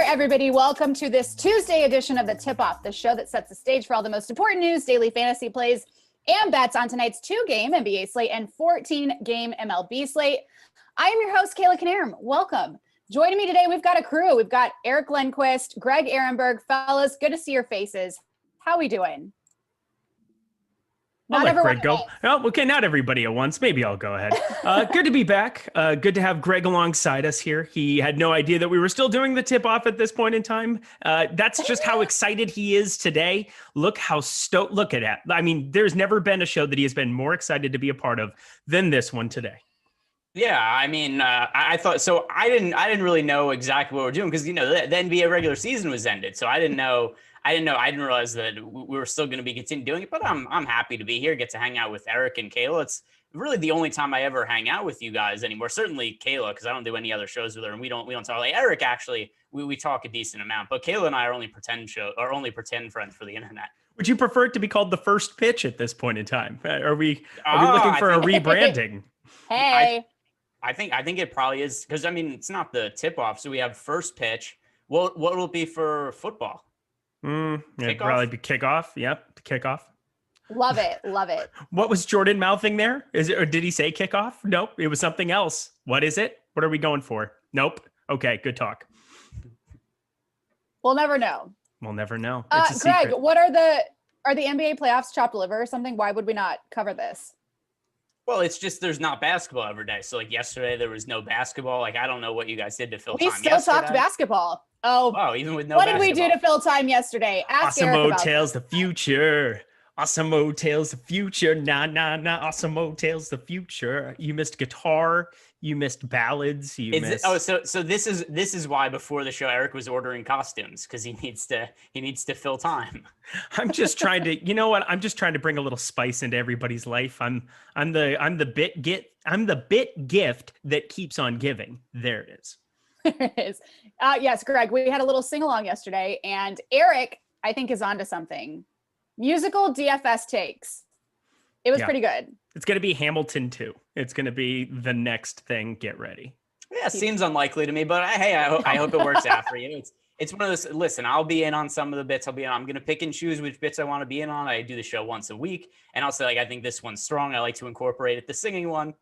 Everybody, welcome to this Tuesday edition of the Tip-Off, the show that sets the stage for all the most important news, daily fantasy plays, and bets on tonight's 2-game NBA slate and 14-game MLB slate. I am your host, Kayla Canarum. Welcome. Joining me today, we've got a crew. We've got Eric Lindquist, Greg Ehrenberg. Fellas, good to see your faces. How are we doing? I'll let Greg go. Oh, okay, not everybody at once. Maybe I'll go ahead. Good to be back. Good to have Greg alongside us here. He had no idea that we were still doing the tip-off at this point in time. That's just how excited he is today. Look how stoked. Look at that. I mean, there's never been a show that he has been more excited to be a part of than this one today. Yeah, I mean, I thought so. I didn't really know exactly what we're doing because the NBA regular season was ended, so I didn't realize that we were still going to be continuing doing it. But I'm happy to be here, get to hang out with Eric and Kayla. It's really the only time I ever hang out with you guys anymore. Certainly Kayla, because I don't do any other shows with her, and we don't talk. Like Eric, actually, we talk a decent amount, but Kayla and I are only pretend friends for the internet. Would you prefer it to be called the first pitch at this point in time? Are we looking for a rebranding? Hey. I think it probably is because I mean it's not the tip off, so we have first pitch. What will it be for football? It'd probably be kickoff. Yep, kickoff. Love it. What was Jordan mouthing there? Or did he say kickoff? Nope, it was something else. What is it? What are we going for? Nope. Okay, good talk. We'll never know. It's a Greg, secret. what are the NBA playoffs chopped liver or something? Why would we not cover this? Well, it's just there's not basketball every day. So like yesterday, there was no basketball. Like I don't know what you guys did to fill time. We still talked basketball. Oh, even with no. What did we do to fill time yesterday? Ask Eric Awesemo about tells the future. Awesemo tells the future. Nah. Awesemo tells the future. You missed guitar. You missed ballads. So this is why before the show Eric was ordering costumes because he needs to fill time. I'm just trying to, you know what? I'm just trying to bring a little spice into everybody's life. I'm the bit gift that keeps on giving. There it is. There it is. Yes, Greg, we had a little sing-along yesterday, and Eric, I think, is onto something. Musical DFS takes. It was pretty good. It's going to be Hamilton 2. It's going to be the next thing. Get ready. Yeah, seems unlikely to me, but hey, I hope it works out for you. It's one of those, listen, I'll be in on some of the bits. I'm going to pick and choose which bits I want to be in on. I do the show once a week, and I'll say, like, I think this one's strong. I like to incorporate it. The singing one,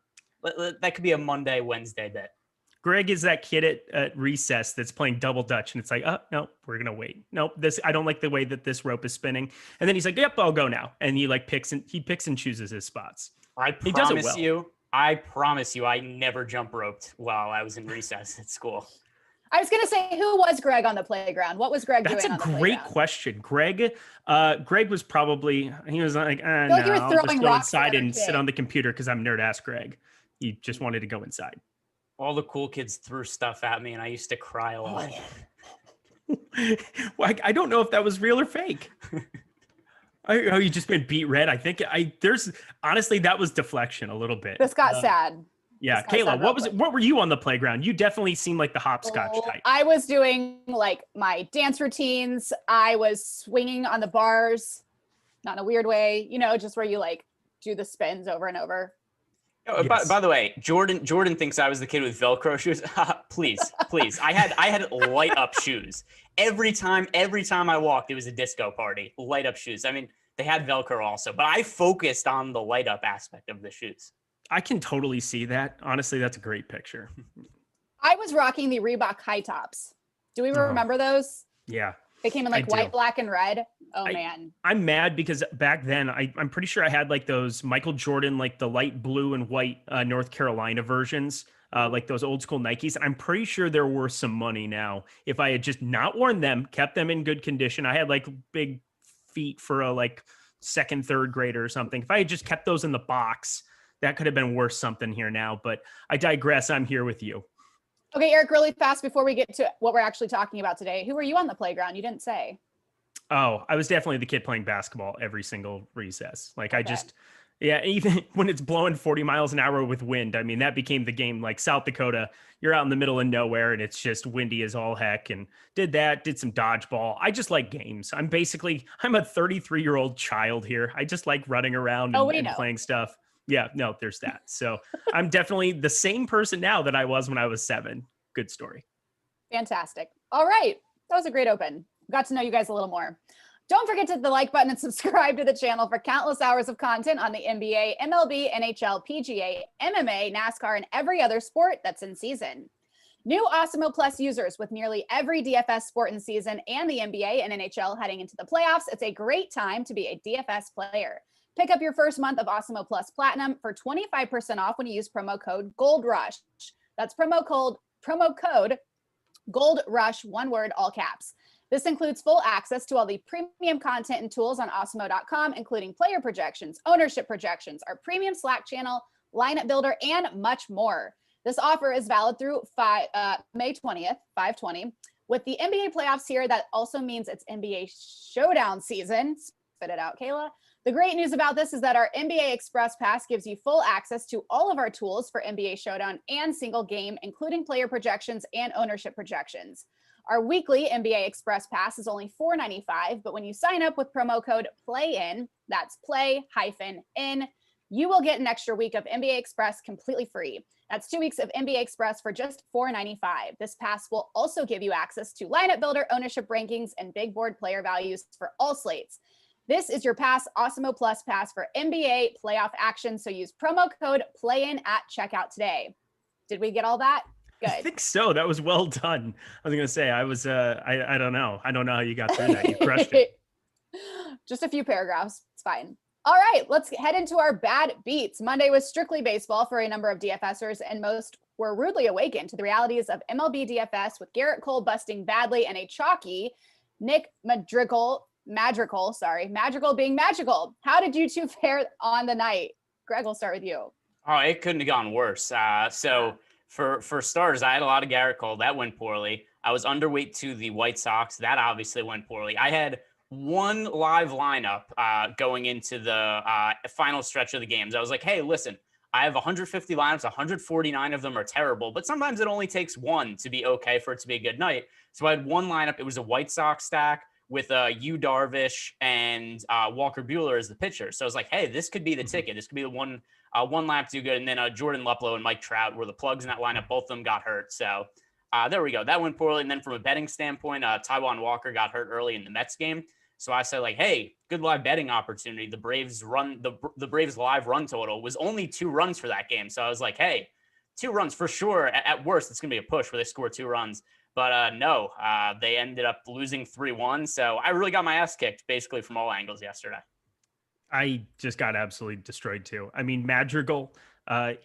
that could be a Monday, Wednesday bit. Greg is that kid at recess that's playing double dutch, and it's like, oh, no, we're going to wait. Nope, I don't like the way that this rope is spinning. And then he's like, yep, I'll go now. And he picks and chooses his spots. I promise you, I never jump roped while I was in recess at school. I was going to say, who was Greg on the playground? What was Greg doing on the playground? That's a great question. Greg was probably, he was like, I'll just go inside and sit on the computer because I'm nerd-ass Greg. He just wanted to go inside. All the cool kids threw stuff at me, and I used to cry a lot. Well, I don't know if that was real or fake. You just been beat red. I think honestly, that was deflection a little bit. This got sad. Yeah. Kayla, what were you on the playground? You definitely seem like the hopscotch type. I was doing like my dance routines. I was swinging on the bars, not in a weird way, just where you like do the spins over and over. Oh, yes. By the way, Jordan thinks I was the kid with Velcro shoes. Please. I had light up shoes. Every time I walked, it was a disco party. Light up shoes. I mean, they had Velcro also, but I focused on the light up aspect of the shoes. I can totally see that. Honestly, that's a great picture. I was rocking the Reebok high tops. Do we Oh, remember those? yeah, They came in I like do. white, black, and red. Oh I- man. I'm mad because back then I'm pretty sure I had like those Michael Jordan, like the light blue and white North Carolina versions, like those old school Nikes. I'm pretty sure they're worth some money now. If I had just not worn them, kept them in good condition, I had like big feet for a like second, third grader or something. If I had just kept those in the box, that could have been worth something here now. But I digress. I'm here with you. Okay, Eric, really fast before we get to what we're actually talking about today. Who were you on the playground? You didn't say. Oh, I was definitely the kid playing basketball every single recess. Like I Okay. just, yeah, even when it's blowing 40 miles an hour with wind, I mean, that became the game. Like South Dakota, you're out in the middle of nowhere and it's just windy as all heck. And did some dodgeball. I just like games. I'm a 33-year-old child here. I just like running around and playing stuff. Yeah, no, there's that. So I'm definitely the same person now that I was when I was 7. Good story. Fantastic. All right. That was a great open. Got to know you guys a little more. Don't forget to hit the like button and subscribe to the channel for countless hours of content on the NBA, MLB, NHL, PGA, MMA, NASCAR, and every other sport that's in season. New Awesemo Plus users with nearly every DFS sport in season and the NBA and NHL heading into the playoffs, it's a great time to be a DFS player. Pick up your first month of Awesemo Plus Platinum for 25% off when you use promo code GOLDRUSH. That's promo code GOLDRUSH, one word, all caps. This includes full access to all the premium content and tools on Awesemo.com, including player projections, ownership projections, our premium Slack channel, lineup builder, and much more. This offer is valid through May 20th, 5/20. With the NBA playoffs here, that also means it's NBA showdown season. Spit it out, Kayla. The great news about this is that our NBA Express Pass gives you full access to all of our tools for NBA Showdown and single game, including player projections and ownership projections. Our weekly NBA Express Pass is only $4.95, but when you sign up with promo code PLAYIN, that's play-in, you will get an extra week of NBA Express completely free. That's 2 weeks of NBA Express for just $4.95. This pass will also give you access to lineup builder, ownership rankings, and big board player values for all slates. This is your Awesemo Plus pass for NBA playoff action, so use promo code PLAYIN at checkout today. Did we get all that? Good. I think so. That was well done. I was going to say, I don't know. I don't know how you got through that. You crushed it. Just a few paragraphs. It's fine. All right, let's head into our bad beats. Monday was strictly baseball for a number of DFSers, and most were rudely awakened to the realities of MLB DFS with Garrett Cole busting badly and a chalky Nick Madrigal being magical. How did you two fare on the night? Greg, we'll start with you. Oh, it couldn't have gone worse. So for starters, I had a lot of Garrett Cole. That went poorly. I was underweight to the White Sox. That obviously went poorly. I had one live lineup going into the final stretch of the games. I was like, hey, listen, I have 150 lineups, 149 of them are terrible, but sometimes it only takes one to be okay for it to be a good night. So I had one lineup. It was a White Sox stack with Yu Darvish and Walker Buehler as the pitcher. So I was like, hey, this could be the ticket. This could be the one lap do good. And then Jordan Luplow and Mike Trout were the plugs in that lineup. Both of them got hurt. So there we go. That went poorly. And then from a betting standpoint, Taijuan Walker got hurt early in the Mets game. So I said, like, hey, good live betting opportunity. The Braves live run total was only 2 runs for that game. So I was like, hey, 2 runs for sure. At worst, it's going to be a push where they score 2 runs. But no, they ended up losing 3-1. So I really got my ass kicked basically from all angles yesterday. I just got absolutely destroyed too. I mean, Madrigal,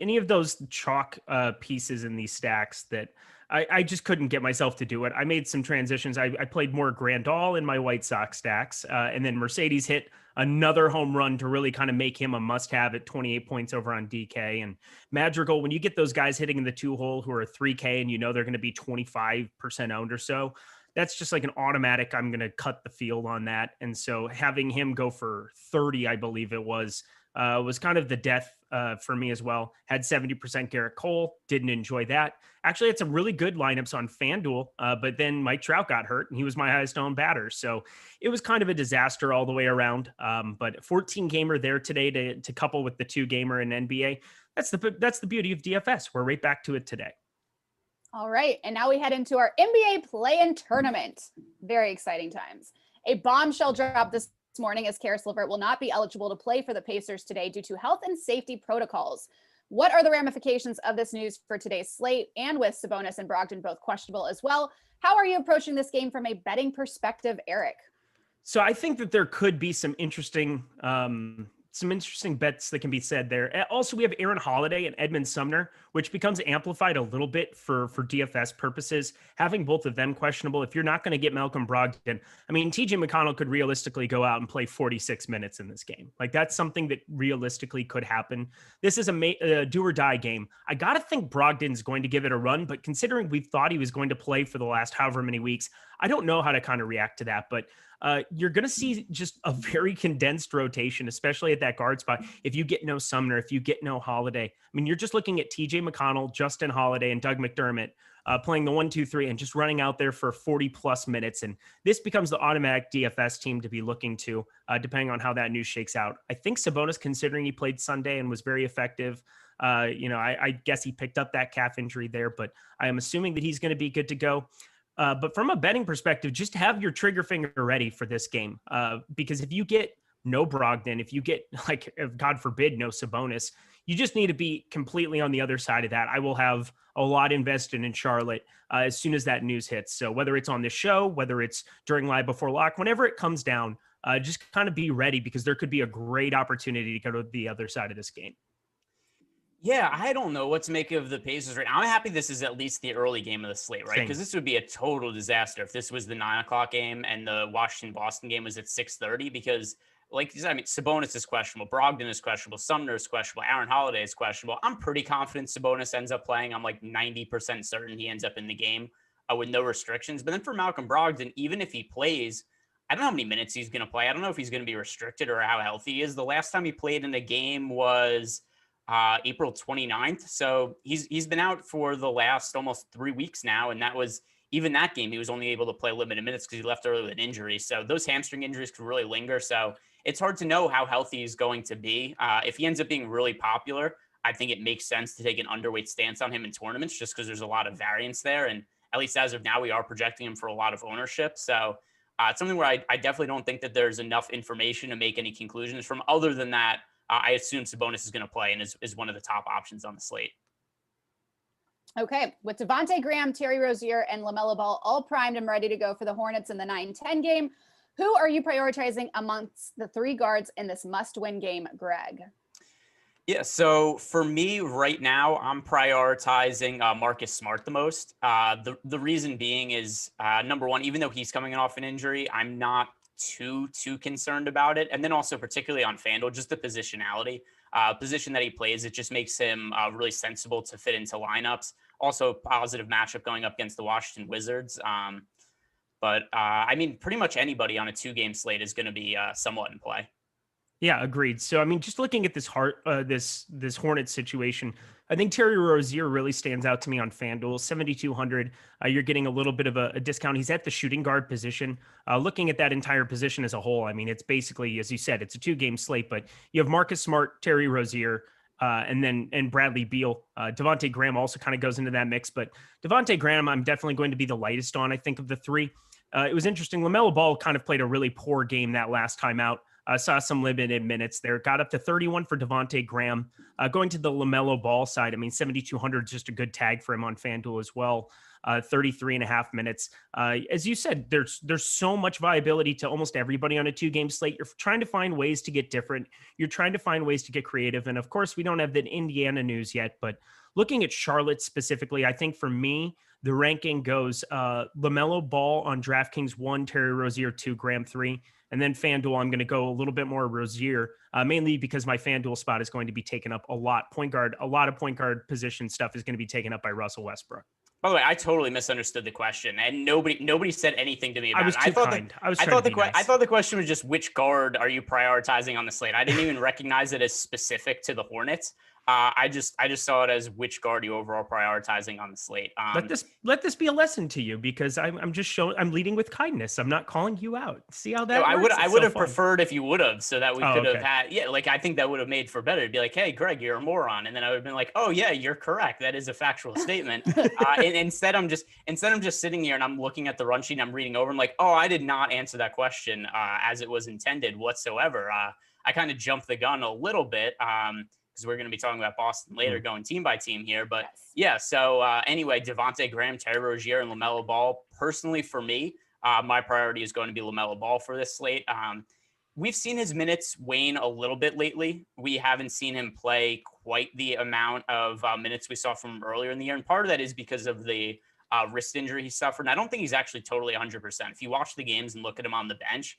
any of those chalk pieces in these stacks that I just couldn't get myself to do it. I made some transitions. I played more Grandal in my White Sox stacks, and then Mercedes hit another home run to really kind of make him a must-have at 28 points over on DK. And Madrigal, when you get those guys hitting in the 2-hole who are 3K and you know they're going to be 25% owned or so, that's just like an automatic, I'm going to cut the field on that. And so having him go for 30, I believe it was kind of the death for me as well. Had 70% Garrett Cole, didn't enjoy that. Actually, had some really good lineups on Fanduel, but then Mike Trout got hurt and he was my highest owned batter. So it was kind of a disaster all the way around. But 14 gamer there today to couple with the 2 gamer in NBA. That's the beauty of DFS. We're right back to it today. All right, and now we head into our NBA play-in tournament. Very exciting times. A bombshell dropped this morning as Karis LeVert will not be eligible to play for the Pacers today due to health and safety protocols. What are the ramifications of this news for today's slate? And with Sabonis and Brogdon both questionable as well, how are you approaching this game from a betting perspective, Eric? So I think that there could be some interesting bets that can be said there. Also, we have Aaron Holiday and Edmund Sumner, which becomes amplified a little bit for DFS purposes. Having both of them questionable, if you're not going to get Malcolm Brogdon, I mean, TJ McConnell could realistically go out and play 46 minutes in this game. Like, that's something that realistically could happen. This is a do or die game. I got to think Brogdon's going to give it a run, but considering we thought he was going to play for the last however many weeks, I don't know how to kind of react to that, but you're going to see just a very condensed rotation, especially at that guard spot. If you get no Sumner, if you get no Holiday, I mean, you're just looking at TJ McConnell, Justin Holiday, and Doug McDermott playing the 1-2-3 and just running out there for 40 plus minutes. And this becomes the automatic DFS team to be looking to, depending on how that news shakes out. I think Sabonis, considering he played Sunday and was very effective, I guess he picked up that calf injury there, but I am assuming that he's going to be good to go. But from a betting perspective, just have your trigger finger ready for this game. Because if you get no Brogdon, if you get, like, God forbid, no Sabonis, you just need to be completely on the other side of that. I will have a lot invested in Charlotte as soon as that news hits. So whether it's on this show, whether it's during Live Before Lock, whenever it comes down, just kind of be ready, because there could be a great opportunity to go to the other side of this game. Yeah, I don't know what to make of the Pacers right now. I'm happy this is at least the early game of the slate, right? Because this would be a total disaster if this was the 9:00 game and the Washington-Boston game was at 6:30. Because, like you said, I mean, Sabonis is questionable, Brogdon is questionable, Sumner is questionable, Aaron Holiday is questionable. I'm pretty confident Sabonis ends up playing. I'm like 90% certain he ends up in the game with no restrictions. But then for Malcolm Brogdon, even if he plays, I don't know how many minutes he's going to play. I don't know if he's going to be restricted or how healthy he is. The last time he played in a game was April 29th. So he's been out for the last almost 3 weeks now. And that was, even that game, he was only able to play limited minutes because he left early with an injury. So those hamstring injuries can really linger. So it's hard to know how healthy he's going to be. If he ends up being really popular, I think it makes sense to take an underweight stance on him in tournaments, just because there's a lot of variance there. And at least as of now, we are projecting him for a lot of ownership. So it's something where I definitely don't think that there's enough information to make any conclusions from. Other than that, I assume Sabonis is going to play and is one of the top options on the slate. Okay, with Devontae Graham, Terry Rozier, and LaMelo Ball all primed and ready to go for the Hornets in the 9-10 game, who are you prioritizing amongst the three guards in this must-win game, Greg? Yeah, so for me right now, I'm prioritizing Marcus Smart the most. The reason being is, number one, even though he's coming off an injury, I'm not too concerned about it. And then also particularly on Fanduel, just the positionality, position that he plays, it just makes him really sensible to fit into lineups. Also positive matchup going up against the Washington Wizards. But I mean, pretty much anybody on a 2-game slate is going to be somewhat in play. Yeah, agreed. So, I mean, just looking at this this Hornets situation, I think Terry Rozier really stands out to me on Fanduel. 7,200. You're getting a little bit of a discount. He's at the shooting guard position. Looking at that entire position as a whole, I mean, it's basically, as you said, it's a 2-game slate, but you have Marcus Smart, Terry Rozier, and Bradley Beal. Devontae Graham also kind of goes into that mix, but Devontae Graham, I'm definitely going to be the lightest on, I think, of the three. It was interesting. LaMelo Ball kind of played a really poor game that last time out. Saw some limited minutes there. Got up to 31 for Devontae Graham. Going to the LaMelo Ball side, I mean, 7,200 is just a good tag for him on FanDuel as well. 33 and a half minutes. As you said, there's so much viability to almost everybody on a 2-game slate. You're trying to find ways to get different. You're trying to find ways to get creative. And of course, we don't have the Indiana news yet, but looking at Charlotte specifically, I think for me, the ranking goes LaMelo Ball on DraftKings 1, Terry Rozier 2, Graham 3. And then FanDuel, I'm going to go a little bit more Rozier, mainly because my FanDuel spot is going to be taken up a lot. A lot of point guard position stuff is going to be taken up by Russell Westbrook. By the way, I totally misunderstood the question, and nobody said anything to me about it. I thought the question was just which guard are you prioritizing on the slate. I didn't even recognize it as specific to the Hornets. I just saw it as which guard you overall prioritizing on the slate. Let this be a lesson to you, because I'm just showing, I'm leading with kindness. I'm not calling you out. See how that works? I would have preferred if you would have, so that we could have had, like, I think that would have made for better. It'd be like, hey, Greg, you're a moron. And then I would have been like, oh yeah, you're correct. That is a factual statement. And instead I'm just sitting here and I'm looking at the run sheet and I'm reading over. I'm like, oh, I did not answer that question as it was intended whatsoever. I kind of jumped the gun a little bit. because we're going to be talking about Boston later, going team by team here. But Yes. yeah, so anyway, Devontae Graham, Terry Rozier, and LaMelo Ball. Personally, for me, my priority is going to be LaMelo Ball for this slate. We've seen his minutes wane a little bit lately. We haven't seen him play quite the amount of minutes we saw from earlier in the year. And part of that is because of the wrist injury he suffered. And I don't think he's actually totally 100%. If you watch the games and look at him on the bench,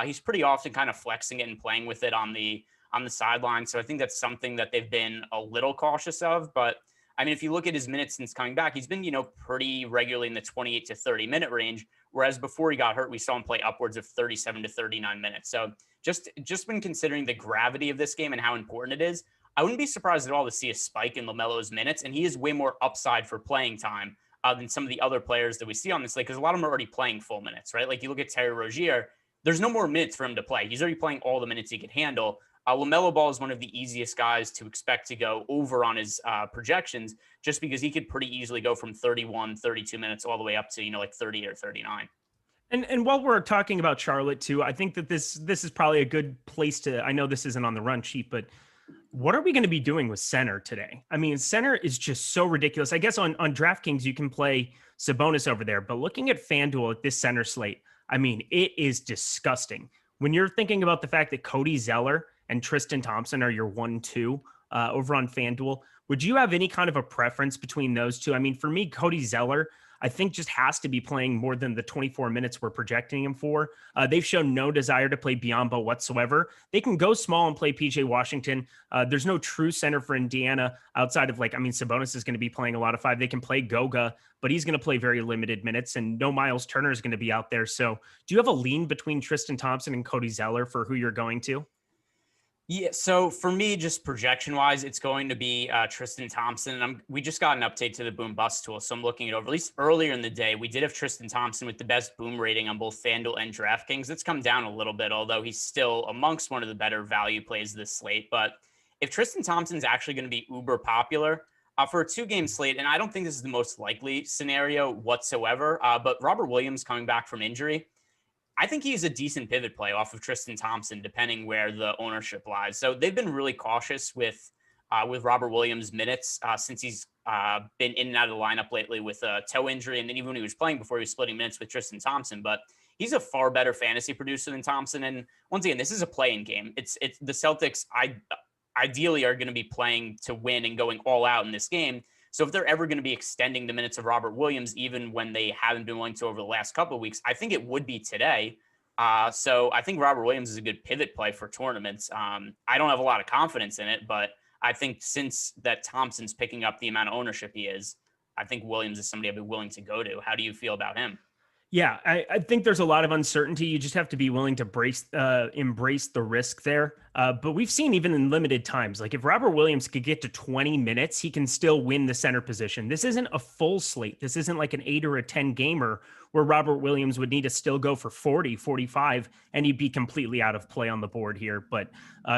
he's pretty often kind of flexing it and playing with it on the sideline. So I think that's something that they've been a little cautious of. But I mean, if you look at his minutes since coming back, he's been, pretty regularly in the 28 to 30 minute range. Whereas before he got hurt, we saw him play upwards of 37 to 39 minutes. So just when considering the gravity of this game and how important it is, I wouldn't be surprised at all to see a spike in LaMelo's minutes. And he is way more upside for playing time than some of the other players that we see on this slate, because a lot of them are already playing full minutes, right? Like you look at Terry Rozier, there's no more minutes for him to play. He's already playing all the minutes he can handle. LaMelo Ball is one of the easiest guys to expect to go over on his projections, just because he could pretty easily go from 31, 32 minutes all the way up to, like 30 or 39. And while we're talking about Charlotte too, I think that this is probably a good place to, I know this isn't on the run sheet, but what are we going to be doing with center today? I mean, center is just so ridiculous. I guess on DraftKings, you can play Sabonis over there, but looking at Fanduel at this center slate, I mean, it is disgusting. When you're thinking about the fact that Cody Zeller and Tristan Thompson are your 1-2 over on Fanduel, would you have any kind of a preference between those two? I mean, for me, Cody Zeller, I think just has to be playing more than the 24 minutes we're projecting him for. They've shown no desire to play Biyombo whatsoever. They can go small and play PJ Washington. There's no true center for Indiana outside of Sabonis is going to be playing a lot of 5. They can play Goga, but he's going to play very limited minutes, and no Miles Turner is going to be out there. So do you have a lean between Tristan Thompson and Cody Zeller for who you're going to? Yeah, so for me, just projection-wise, it's going to be Tristan Thompson. And we just got an update to the boom bust tool, so I'm looking it over. At least earlier in the day, we did have Tristan Thompson with the best boom rating on both FanDuel and DraftKings. It's come down a little bit, although he's still amongst one of the better value plays this slate. But if Tristan Thompson's actually going to be uber popular for a 2-game slate, and I don't think this is the most likely scenario whatsoever, but Robert Williams coming back from injury, I think he's a decent pivot play off of Tristan Thompson, depending where the ownership lies. So they've been really cautious with Robert Williams' minutes since he's been in and out of the lineup lately with a toe injury. And then even when he was playing before, he was splitting minutes with Tristan Thompson. But he's a far better fantasy producer than Thompson. And once again, this is a play-in game. It's the Celtics ideally are going to be playing to win and going all out in this game. So if they're ever going to be extending the minutes of Robert Williams, even when they haven't been willing to over the last couple of weeks, I think it would be today. So I think Robert Williams is a good pivot play for tournaments. I don't have a lot of confidence in it, but I think since that Thompson's picking up the amount of ownership he is, I think Williams is somebody I'd be willing to go to. How do you feel about him? Yeah, I think there's a lot of uncertainty. You just have to be willing to embrace the risk there. But we've seen even in limited times, like if Robert Williams could get to 20 minutes, he can still win the center position. This isn't a full slate. This isn't like an 8 or a 10 gamer where Robert Williams would need to still go for 40, 45, and he'd be completely out of play on the board here. But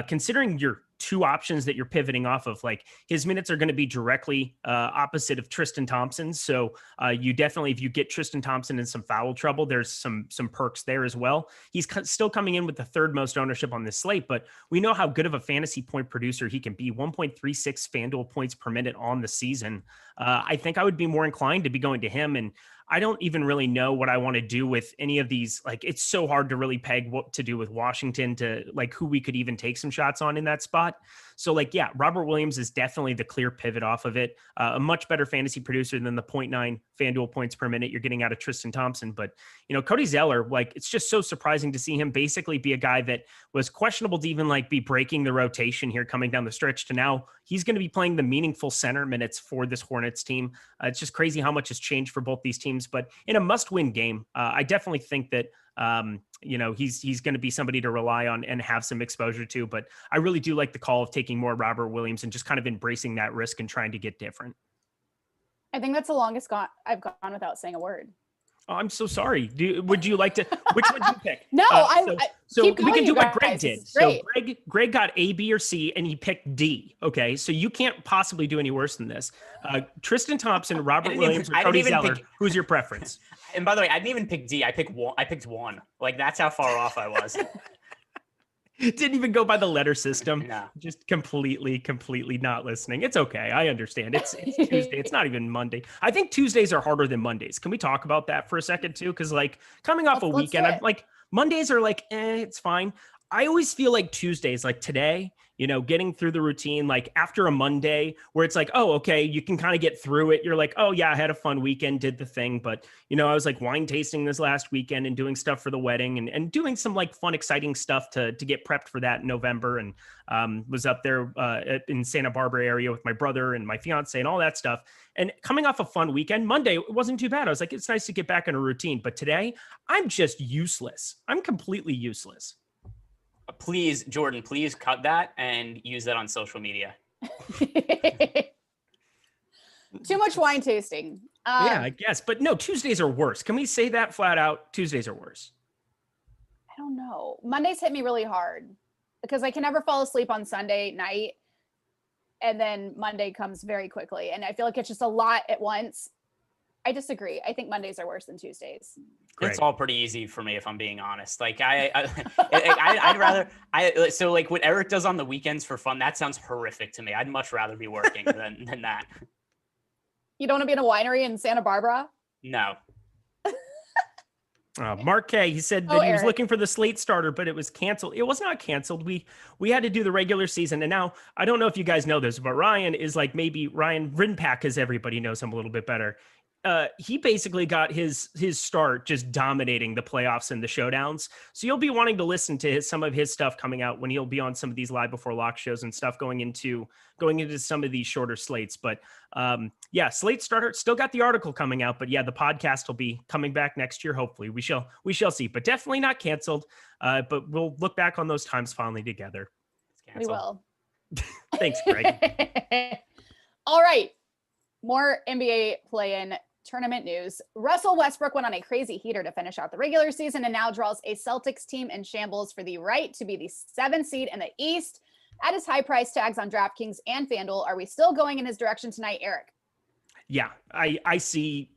considering your 2 options that you're pivoting off of, like his minutes are going to be directly opposite of Tristan Thompson's. So you definitely, if you get Tristan Thompson in some foul trouble, there's some perks there as well. He's still coming in with the 3rd most ownership on this slate, but we know how good of a fantasy point producer he can be. 1.36 FanDuel points per minute on the season. I think I would be more inclined to be going to him. And I don't even really know what I want to do with any of these. Like, it's so hard to really peg what to do with Washington, to like who we could even take some shots on in that spot. So like, yeah, Robert Williams is definitely the clear pivot off of it. A much better fantasy producer than the 0.9 FanDuel points per minute you're getting out of Tristan Thompson. But, Cody Zeller, like, it's just so surprising to see him basically be a guy that was questionable to even like be breaking the rotation here coming down the stretch to now he's going to be playing the meaningful center minutes for this Hornets team. It's just crazy how much has changed for both these teams, but in a must-win game, I definitely think that he's going to be somebody to rely on and have some exposure to. But I really do like the call of taking more Robert Williams and just kind of embracing that risk and trying to get different. I think that's the longest I've gone without saying a word. Oh, I'm so sorry. Would you like to? Which would you pick? No, so keep we going, can do you what guys. Greg did. Great. So Greg got A, B, or C, and he picked D. Okay, so you can't possibly do any worse than this. Tristan Thompson, Robert Williams, or Cody Zeller. Who's your preference? And by the way, I didn't even pick D. I picked one. Like, that's how far off I was. Didn't even go by the letter system. No. Just completely not listening. It's okay. I understand. It's Tuesday. It's not even Monday. I think Tuesdays are harder than Mondays. Can we talk about that for a second too? Because like coming off a weekend, I'm like Mondays are like, it's fine. I always feel like Tuesdays, like today, getting through the routine, like after a Monday where it's like, oh, okay, you can kind of get through it. You're like, oh yeah, I had a fun weekend, did the thing. But, I was like wine tasting this last weekend and doing stuff for the wedding and doing some like fun, exciting stuff to get prepped for that in November. And was up there in Santa Barbara area with my brother and my fiance and all that stuff. And coming off a fun weekend, Monday, it wasn't too bad. I was like, it's nice to get back in a routine. But today, I'm just useless. I'm completely useless. Please, Jordan, please cut that and use that on social media. Too much wine tasting. Yeah, I guess. But no, Tuesdays are worse. Can we say that flat out? Tuesdays are worse. I don't know. Mondays hit me really hard because I can never fall asleep on Sunday night. And then Monday comes very quickly. And I feel like it's just a lot at once. I disagree. I think Mondays are worse than Tuesdays. Great. It's all pretty easy for me, if I'm being honest. Like I'd rather, so like what Eric does on the weekends for fun, that sounds horrific to me. I'd much rather be working than that. You don't want to be in a winery in Santa Barbara? No. Mark K, he said that he was Eric. looking for the slate starter, but it was canceled. It was not canceled. We had to do the regular season. And now I don't know if you guys know this, but Ryan is like maybe Ryan Rinpack, as everybody knows him a little bit better. He basically got his start just dominating the playoffs and the showdowns. So you'll be wanting to listen to some of his stuff coming out when he'll be on some of these live before lock shows and stuff going into some of these shorter slates. But yeah, slate starter still got the article coming out, but yeah, the podcast will be coming back next year. Hopefully we shall see, but definitely not canceled. But we'll look back on those times fondly together. We will. Thanks, Greg. All right. More NBA play-in tournament news. Russell Westbrook went on a crazy heater to finish out the regular season and now draws a Celtics team in shambles for the right to be the 7th seed in the East. At his high price tags on DraftKings and Fanduel, are we still going in his direction tonight, Eric? Yeah, I see.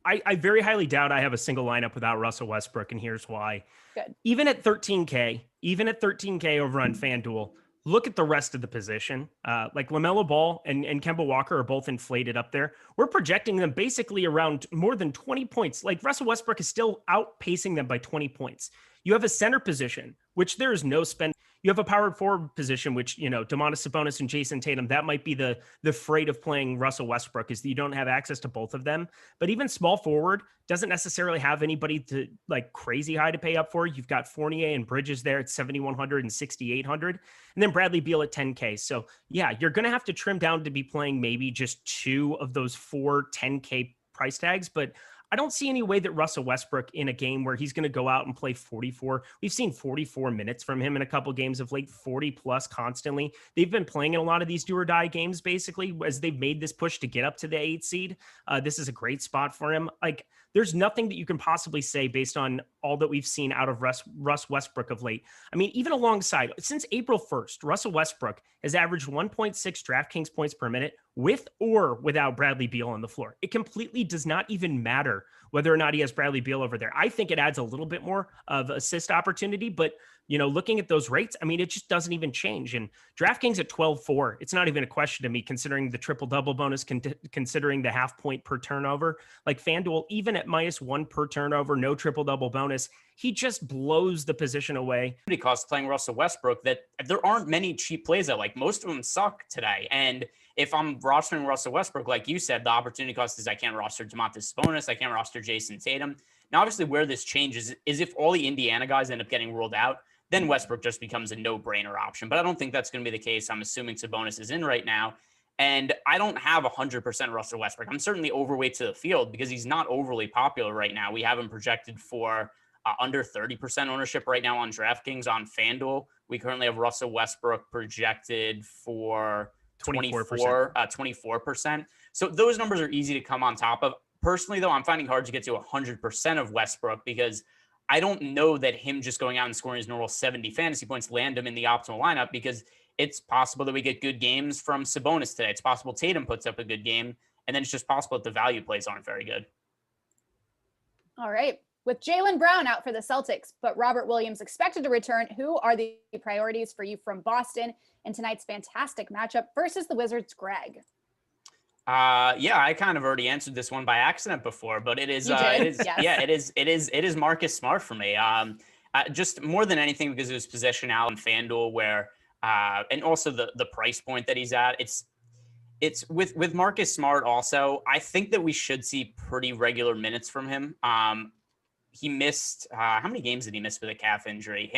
I very highly doubt I have a single lineup without Russell Westbrook, and here's why. Good. Even at 13K over on Fanduel, look at the rest of the position. Like LaMelo Ball and Kemba Walker are both inflated up there. We're projecting them basically around more than 20 points. Like Russell Westbrook is still outpacing them by 20 points. You have a center position, which there is no spend. You have a power forward position, which, Domantas Sabonis and Jason Tatum, that might be the freight of playing Russell Westbrook is that you don't have access to both of them. But even small forward doesn't necessarily have anybody to like crazy high to pay up for. You've got Fournier and Bridges there at 7,100 and 6,800, and then Bradley Beal at 10K. So yeah, you're going to have to trim down to be playing maybe just 2 of those 4 10K price tags, but I don't see any way that Russell Westbrook in a game where he's going to go out and play 44. We've seen 44 minutes from him in a couple games of late, 40 plus constantly. They've been playing in a lot of these do or die games, basically, as they've made this push to get up to the 8th seed. This is a great spot for him. Like, there's nothing that you can possibly say based on all that we've seen out of Russ Westbrook of late. I mean, even alongside, since April 1st, Russell Westbrook has averaged 1.6 DraftKings points per minute with or without Bradley Beal on the floor. It completely does not even matter whether or not he has Bradley Beal over there. I think it adds a little bit more of assist opportunity, but looking at those rates, I mean, it just doesn't even change. And DraftKings at 12-4, it's not even a question to me, considering the triple-double bonus, considering the half point per turnover. Like FanDuel, even at -1 per turnover, no triple-double bonus, he just blows the position away. It costs playing Russell Westbrook that there aren't many cheap plays that like most of them suck today. And if I'm rostering Russell Westbrook, like you said, the opportunity cost is I can't roster Domantas Sabonis, I can't roster Jason Tatum. Now, obviously, where this changes is if all the Indiana guys end up getting ruled out, then Westbrook just becomes a no-brainer option. But I don't think that's going to be the case. I'm assuming Sabonis is in right now. And I don't have 100% Russell Westbrook. I'm certainly overweight to the field because he's not overly popular right now. We have him projected for under 30% ownership right now on DraftKings. On FanDuel, we currently have Russell Westbrook projected for 24%. So those numbers are easy to come on top of. Personally, though, I'm finding it hard to get to 100% of Westbrook because I don't know that him just going out and scoring his normal 70 fantasy points land him in the optimal lineup, because it's possible that we get good games from Sabonis today. It's possible Tatum puts up a good game, and then it's just possible that the value plays aren't very good. All right. With Jaylen Brown out for the Celtics, but Robert Williams expected to return, who are the priorities for you from Boston in tonight's fantastic matchup versus the Wizards, Greg? Yeah, I kind of already answered this one by accident before, but it is, Yes. yeah, it is Marcus Smart for me. Just more than anything because of his position out in Fanduel, where, and also the price point that he's at. It's with Marcus Smart also. I think that we should see pretty regular minutes from him. He missed how many games did he miss with a calf injury?